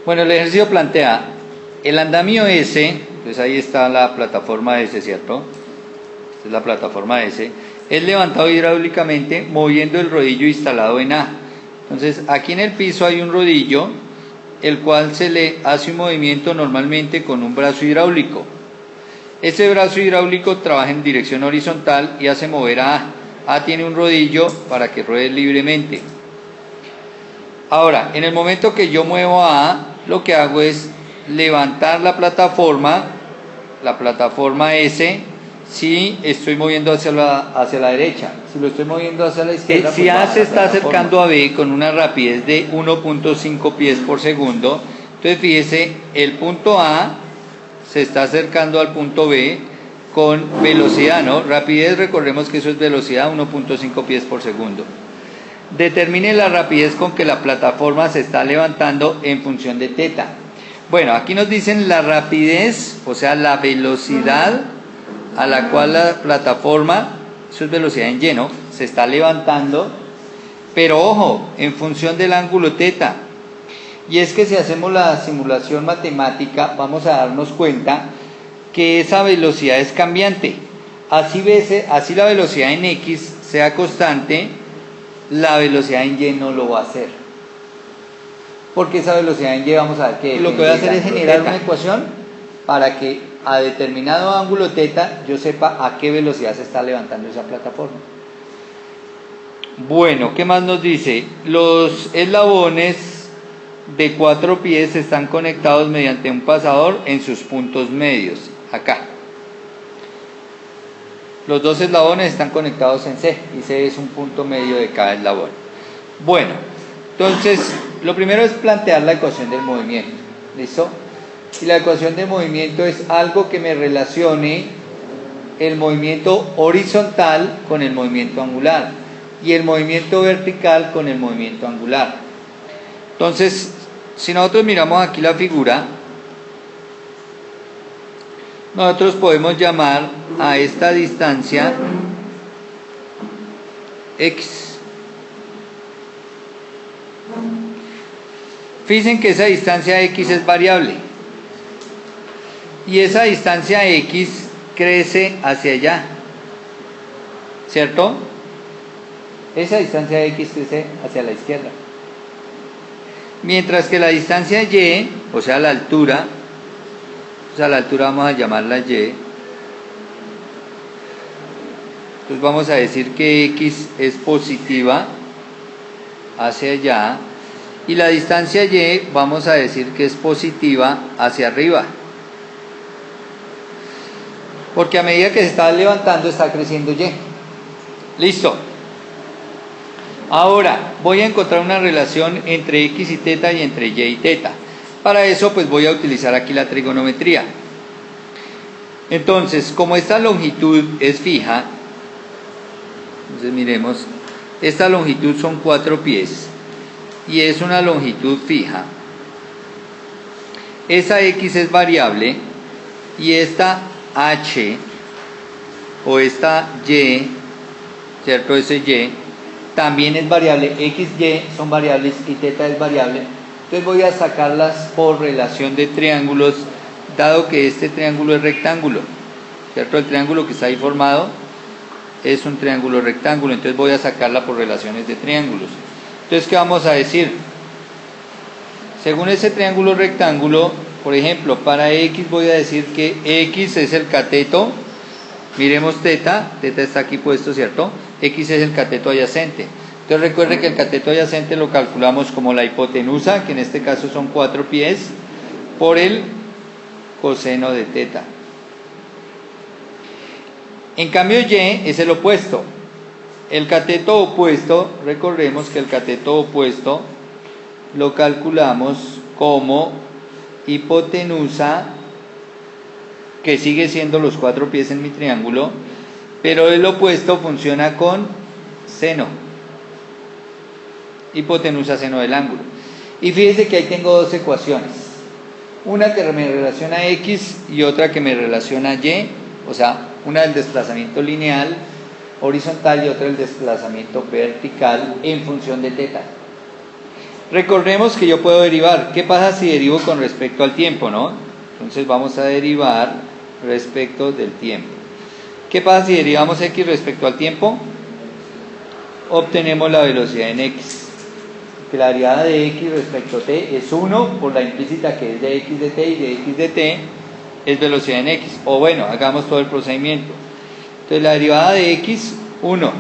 Bueno, el ejercicio plantea el andamio S, pues ahí está la plataforma S, ¿cierto? Esta es la plataforma S, es levantado hidráulicamente moviendo el rodillo instalado en A. Entonces, aquí en el piso hay un rodillo, el cual se le hace un movimiento normalmente con un brazo hidráulico. Ese brazo hidráulico trabaja en dirección horizontal y hace mover a A. A tiene un rodillo para que ruede libremente. Ahora, en el momento que yo muevo a A, lo que hago es levantar la plataforma S, si estoy moviendo hacia la derecha. Si lo estoy moviendo hacia la izquierda, si A se está acercando a B con una rapidez de 1.5 pies por segundo, entonces fíjese, el punto A se está acercando al punto B con velocidad, ¿no? Rapidez, recordemos que eso es velocidad, 1.5 pies por segundo. Determine la rapidez con que la plataforma se está levantando en función de teta. Bueno, aquí nos dicen la rapidez, o sea, la velocidad a la cual la plataforma, eso es velocidad en Y, ¿no?, se está levantando, pero ojo, en función del ángulo teta. Y es que si hacemos la simulación matemática, vamos a darnos cuenta que esa velocidad es cambiante. Así la velocidad en X sea constante, la velocidad en Y no lo va a hacer. Porque esa velocidad en Y, vamos a ver que lo que voy a hacer es generar una ecuación para que a determinado ángulo teta yo sepa a qué velocidad se está levantando esa plataforma. Bueno, ¿qué más nos dice? Los eslabones de 4 pies están conectados mediante un pasador en sus puntos medios. Acá. Los dos eslabones están conectados en C, y C es un punto medio de cada eslabón. Bueno, entonces, lo primero es plantear la ecuación del movimiento. ¿Listo? Y la ecuación de movimiento es algo que me relacione el movimiento horizontal con el movimiento angular y el movimiento vertical con el movimiento angular. Entonces, si nosotros miramos aquí la figura, nosotros podemos llamar a esta distancia X. Fíjense que esa distancia X es variable. Y esa distancia X crece hacia allá. ¿Cierto? Esa distancia X crece hacia la izquierda. Mientras que la distancia Y, o sea la altura vamos a llamarla Y. Entonces vamos a decir que X es positiva hacia allá. Y la distancia Y vamos a decir que es positiva hacia arriba. Porque a medida que se está levantando está creciendo Y. Listo. Ahora voy a encontrar una relación entre X y teta y entre Y y teta. Para eso pues voy a utilizar aquí la trigonometría. Entonces, como esta longitud es fija, entonces miremos, esta longitud son 4 pies y es una longitud fija. Esa X es variable y esta H o esta Y, ¿cierto? Ese Y también es variable. X, Y son variables y teta es variable. Entonces voy a sacarlas por relación de triángulos, dado que este triángulo es rectángulo, ¿cierto? El triángulo que está ahí formado es un triángulo rectángulo, entonces voy a sacarla por relaciones de triángulos. Entonces, ¿qué vamos a decir? Según ese triángulo rectángulo, por ejemplo, para X voy a decir que X es el cateto. Miremos teta está aquí puesto, ¿cierto? X es el cateto adyacente. Entonces recuerde que el cateto adyacente lo calculamos como la hipotenusa, que en este caso son 4 pies, por el coseno de teta. En cambio Y es el opuesto. El cateto opuesto, recordemos que el cateto opuesto lo calculamos como hipotenusa, que sigue siendo los 4 pies en mi triángulo, pero el opuesto funciona con seno. Hipotenusa seno del ángulo. Y fíjense que ahí tengo dos ecuaciones. Una que me relaciona X y otra que me relaciona Y. O sea, una del desplazamiento lineal horizontal y otra del desplazamiento vertical en función de teta. Recordemos que yo puedo derivar. ¿Qué pasa si derivo con respecto al tiempo, no? Entonces vamos a derivar respecto del tiempo. ¿Qué pasa si derivamos x respecto al tiempo? Obtenemos la velocidad en x. Que la derivada de x respecto a t es 1 por la implícita que es de x de t, y de x de t es velocidad en x. O bueno, hagamos todo el procedimiento. Entonces la derivada de x, 1.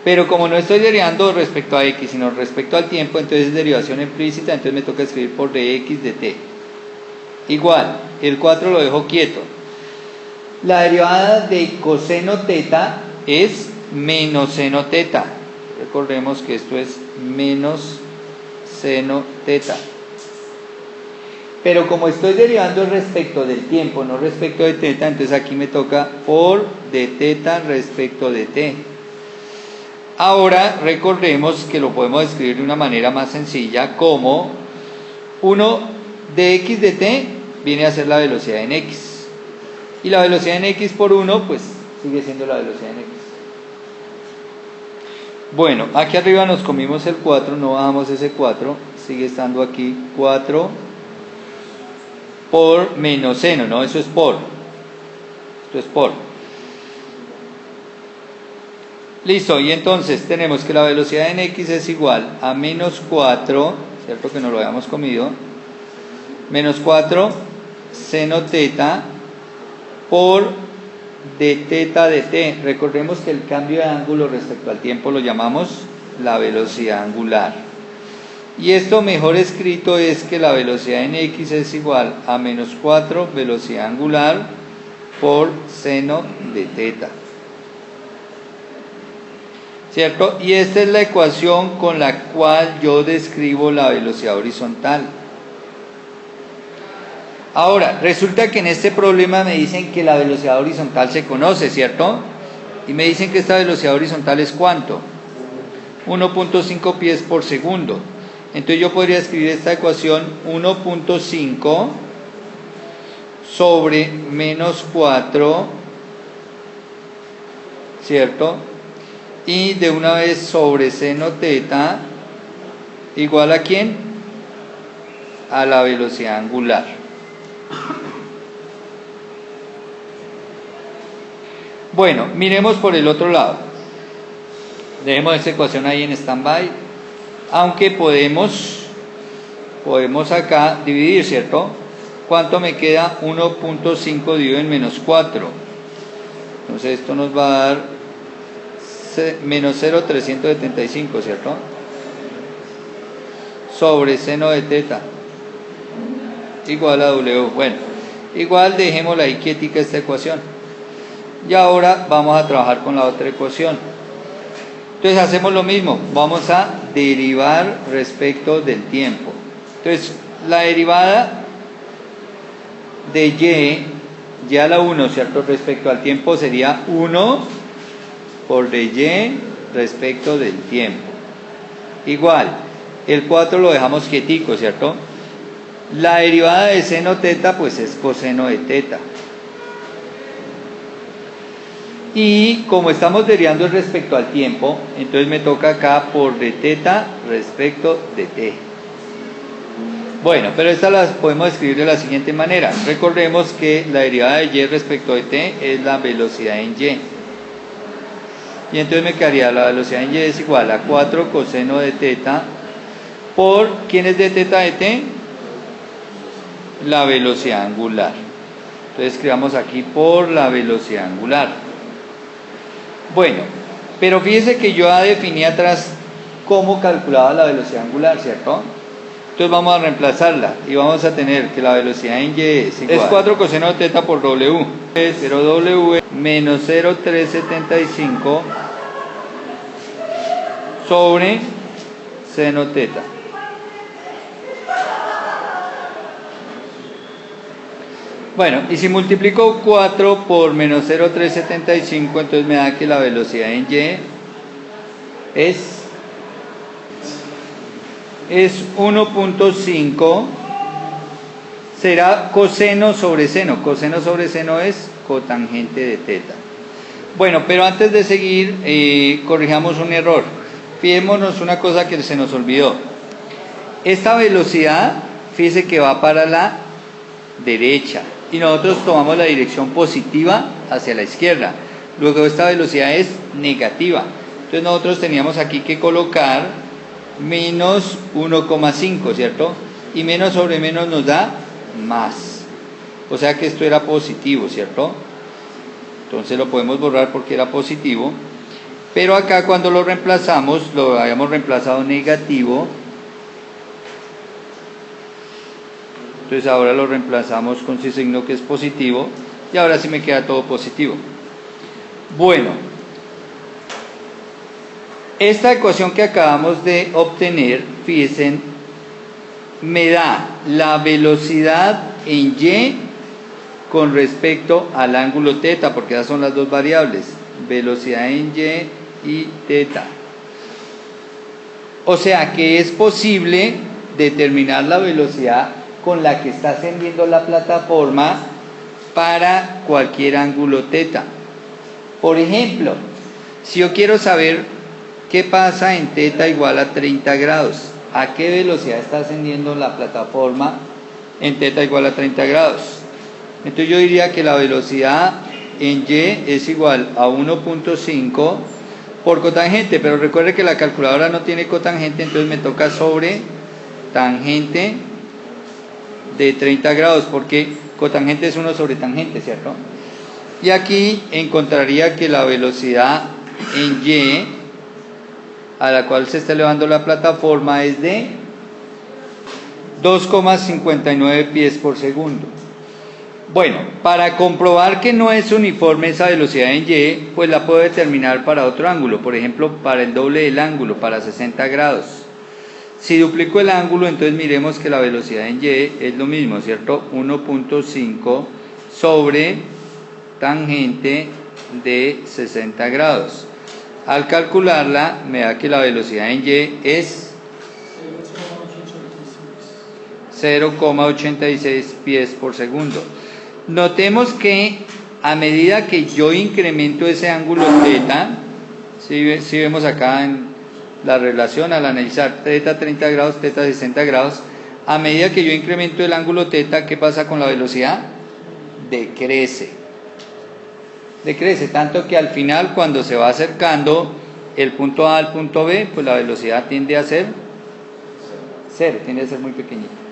Pero como no estoy derivando respecto a x, sino respecto al tiempo, entonces es derivación implícita, entonces me toca escribir por dx de t. Igual, el 4 lo dejo quieto. La derivada de coseno teta es menos seno teta. Recordemos que esto es menos seno teta. Pero como estoy derivando respecto del tiempo, no respecto de teta, entonces aquí me toca por de teta respecto de t. Ahora recordemos que lo podemos escribir de una manera más sencilla como 1 de x de t viene a ser la velocidad en x. Y la velocidad en x por 1 pues sigue siendo la velocidad en x. Bueno, aquí arriba nos comimos el 4, no bajamos ese 4, sigue estando aquí 4 por menos seno, ¿no? Eso es por. Esto es por. Listo, y entonces tenemos que la velocidad en x es igual a menos 4, ¿cierto? Que no lo habíamos comido. Menos 4 seno teta por de teta de t. Recordemos que el cambio de ángulo respecto al tiempo lo llamamos la velocidad angular. Y esto mejor escrito es que la velocidad en x es igual a menos 4 velocidad angular por seno de teta. ¿Cierto? Y esta es la ecuación con la cual yo describo la velocidad horizontal. Ahora, resulta que en este problema me dicen que la velocidad horizontal se conoce, ¿cierto? Y me dicen que esta velocidad horizontal es ¿cuánto? 1.5 pies por segundo. Entonces yo podría escribir esta ecuación 1.5 sobre menos 4, ¿cierto? Y de una vez sobre seno teta igual a ¿quién? A la velocidad angular. Bueno, miremos por el otro lado. Dejemos esta ecuación ahí en stand-by. Aunque podemos acá dividir, ¿cierto? ¿Cuánto me queda? 1.5 dividido en menos 4. Entonces esto nos va a dar menos 0,375, ¿cierto? Sobre seno de teta igual a W. Bueno, igual dejémosla ahí quietica esta ecuación. Y ahora vamos a trabajar con la otra ecuación. Entonces hacemos lo mismo, vamos a derivar respecto del tiempo. Entonces la derivada de y a la 1, ¿cierto? Respecto al tiempo sería 1 por de y respecto del tiempo. Igual, el 4 lo dejamos quietico, ¿cierto? La derivada de seno teta pues es coseno de teta. Y como estamos derivando respecto al tiempo, entonces me toca acá por de teta respecto de t. Bueno, pero estas las podemos escribir de la siguiente manera. Recordemos que la derivada de y respecto de t es la velocidad en y. Y entonces me quedaría la velocidad en y es igual a 4 coseno de teta por, ¿quién es de teta de t? La velocidad angular. Entonces escribamos aquí por la velocidad angular. Bueno, pero fíjese que yo ya definí atrás cómo calculaba la velocidad angular, ¿cierto? Entonces vamos a reemplazarla y vamos a tener que la velocidad en y es igual. Es 4 coseno de teta por W. Es 0W menos 0,375 sobre seno teta. Bueno, y si multiplico 4 por menos 0,375, entonces me da que la velocidad en y es 1.5, será coseno sobre seno. Coseno sobre seno es cotangente de teta. Bueno, pero antes de seguir, corrijamos un error. Fijémonos una cosa que se nos olvidó. Esta velocidad, fíjese que va para la derecha y nosotros tomamos la dirección positiva hacia la izquierda. Luego esta velocidad es negativa. Entonces nosotros teníamos aquí que colocar menos 1,5, ¿cierto? Y menos sobre menos nos da más. O sea que esto era positivo, ¿cierto? Entonces lo podemos borrar porque era positivo. Pero acá cuando lo reemplazamos, lo habíamos reemplazado negativo. Entonces ahora lo reemplazamos con ese signo que es positivo. Y ahora sí me queda todo positivo. Bueno, esta ecuación que acabamos de obtener, fíjense, me da la velocidad en y con respecto al ángulo teta, porque esas son las dos variables, velocidad en y teta. O sea que es posible determinar la velocidad con la que está ascendiendo la plataforma para cualquier ángulo teta. Por ejemplo, si yo quiero saber qué pasa en teta igual a 30 grados, ¿a qué velocidad está ascendiendo la plataforma en teta igual a 30 grados? Entonces yo diría que la velocidad en y es igual a 1.5 por cotangente, pero recuerde que la calculadora no tiene cotangente, entonces me toca sobre tangente de 30 grados, porque cotangente es 1 sobre tangente, ¿cierto? Y aquí encontraría que la velocidad en y a la cual se está elevando la plataforma es de 2,59 pies por segundo. Bueno, para comprobar que no es uniforme esa velocidad en y, pues la puedo determinar para otro ángulo, por ejemplo, para el doble del ángulo, para 60 grados. Si duplico el ángulo, entonces miremos que la velocidad en y es lo mismo, ¿cierto? 1.5 sobre tangente de 60 grados. Al calcularla, me da que la velocidad en y es 0,86 pies por segundo. Notemos que a medida que yo incremento ese ángulo teta, si vemos acá en la relación al analizar teta 30 grados, teta 60 grados, a medida que yo incremento el ángulo teta, ¿qué pasa con la velocidad? Decrece, tanto que al final, cuando se va acercando el punto A al punto B, pues la velocidad tiende a ser cero, tiende a ser muy pequeñita.